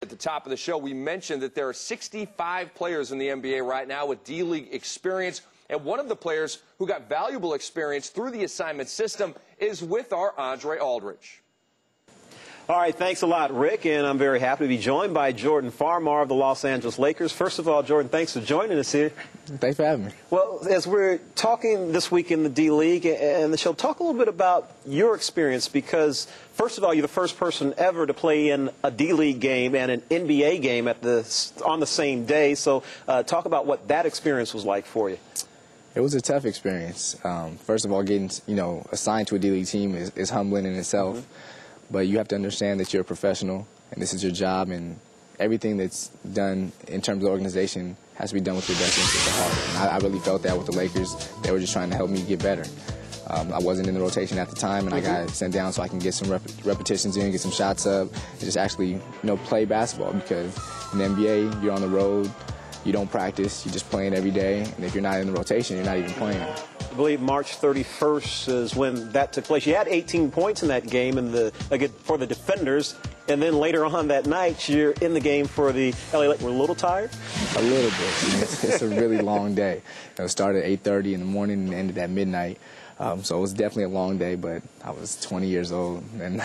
At the top of the show, we mentioned that there are 65 players in the NBA right now with D-League experience. And one of the players who got valuable experience through the assignment system is with our Andre Aldridge. All right, thanks a lot, Rick, and I'm very happy to be joined by Jordan Farmar of the Los Angeles Lakers. First of all, Jordan, thanks for joining us here. Thanks for having me. Well, as we're talking this week in the D-League and the show, talk a little bit about your experience because, first of all, you're the first person ever to play in a D-League game and an NBA game on the same day. So talk about what that experience was like for you. It was a tough experience. First of all, getting assigned to a D-League team is humbling in itself. Mm-hmm. But you have to understand that you're a professional, and this is your job, and everything that's done in terms of organization has to be done with your best interest at heart. And I really felt that with the Lakers. They were just trying to help me get better. I wasn't in the rotation at the time, and I got sent down so I can get some repetitions in, get some shots up, and just actually play basketball. Because in the NBA, you're on the road, you don't practice, you're just playing every day, and if you're not in the rotation, you're not even playing. I believe March 31st is when that took place. You had 18 points in that game for the defenders, and then later on that night, you're in the game for the LA Lakers. Were a little tired? A little bit. It's a really long day. It started at 8:30 in the morning and ended at midnight. So it was definitely a long day, but I was 20 years old and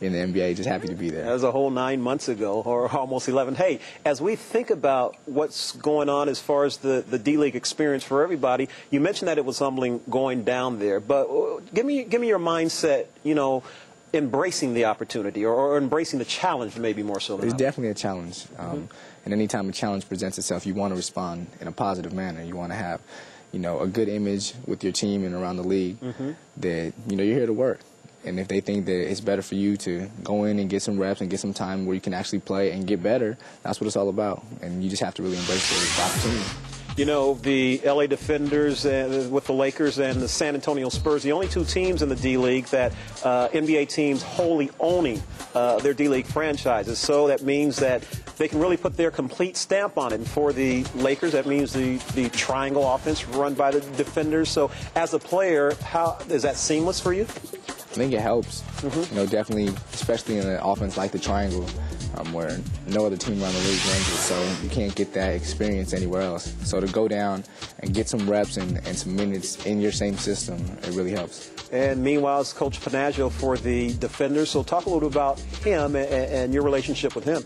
in the NBA, just happy to be there. That was a whole 9 months ago, or almost 11. Hey, as we think about what's going on as far as the D-League experience for everybody, you mentioned that it was humbling going down there, but give me your mindset, embracing the opportunity or embracing the challenge maybe more so than It's definitely a challenge. And any time a challenge presents itself, you want to respond in a positive manner. You want to have a good image with your team and around the league that, you're here to work. And if they think that it's better for you to go in and get some reps and get some time where you can actually play and get better, that's what it's all about. And you just have to really embrace the opportunity. The LA Defenders with the Lakers and the San Antonio Spurs, the only two teams in the D-League that NBA teams wholly owning their D-League franchises. So that means that they can really put their complete stamp on it. And for the Lakers, that means the triangle offense run by the Defenders. So as a player, how is that seamless for you? I think it helps. Definitely, especially in an offense like the triangle, where no other team around the league runs it, so you can't get that experience anywhere else. So to go down and get some reps and some minutes in your same system, it really helps. And meanwhile, it's Coach Panaggio for the Defenders. So talk a little bit about him and your relationship with him.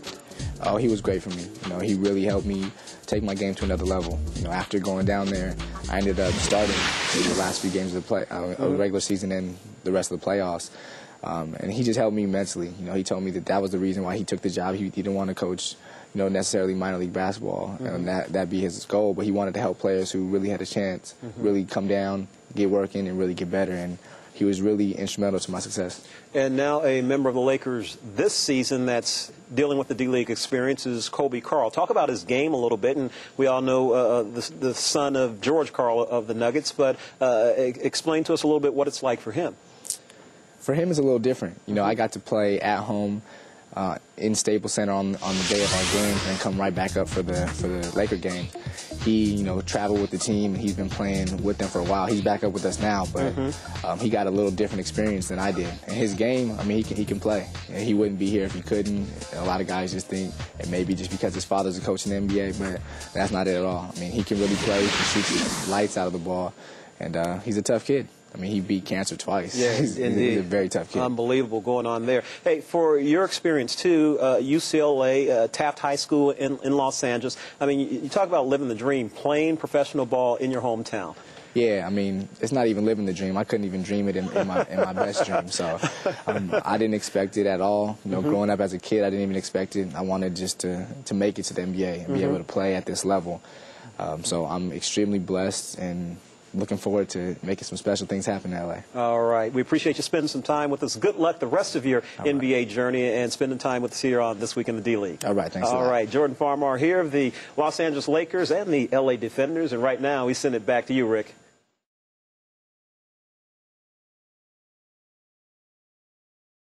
Oh, he was great for me. He really helped me take my game to another level. After going down there, I ended up starting the last few games of the regular season and the rest of the playoffs. And he just helped me immensely. He told me that was the reason why he took the job. He didn't want to coach, necessarily minor league basketball, and that be his goal. But he wanted to help players who really had a chance, really come down, get working, and really get better. And he was really instrumental to my success. And now a member of the Lakers this season that's dealing with the D-League experience is Kobe Carl. Talk about his game a little bit. And we all know the son of George Carl of the Nuggets, but explain to us a little bit what it's like for him. For him, it's a little different. I got to play at home in Staples Center on the day of our games and come right back up for the Laker game. He, traveled with the team. He's been playing with them for a while. He's back up with us now, but he got a little different experience than I did. And his game, he can play. And he wouldn't be here if he couldn't. A lot of guys just think it may be just because his father's a coach in the NBA, but that's not it at all. He can really play. He can shoot the lights out of the ball, and he's a tough kid. He beat cancer twice. Yeah, he's a very tough kid. Unbelievable going on there. Hey, for your experience, too, UCLA, Taft High School in Los Angeles. You talk about living the dream, playing professional ball in your hometown. Yeah, it's not even living the dream. I couldn't even dream it in my best dream. So I didn't expect it at all. Growing up as a kid, I didn't even expect it. I wanted just to make it to the NBA and be able to play at this level. So I'm extremely blessed and looking forward to making some special things happen in L.A. All right. We appreciate you spending some time with us. Good luck the rest of your NBA journey and spending time with us here on This Week in the D-League. All right. Thanks a lot. All right. Jordan Farmar here of the Los Angeles Lakers and the L.A. Defenders. And right now, we send it back to you, Rick.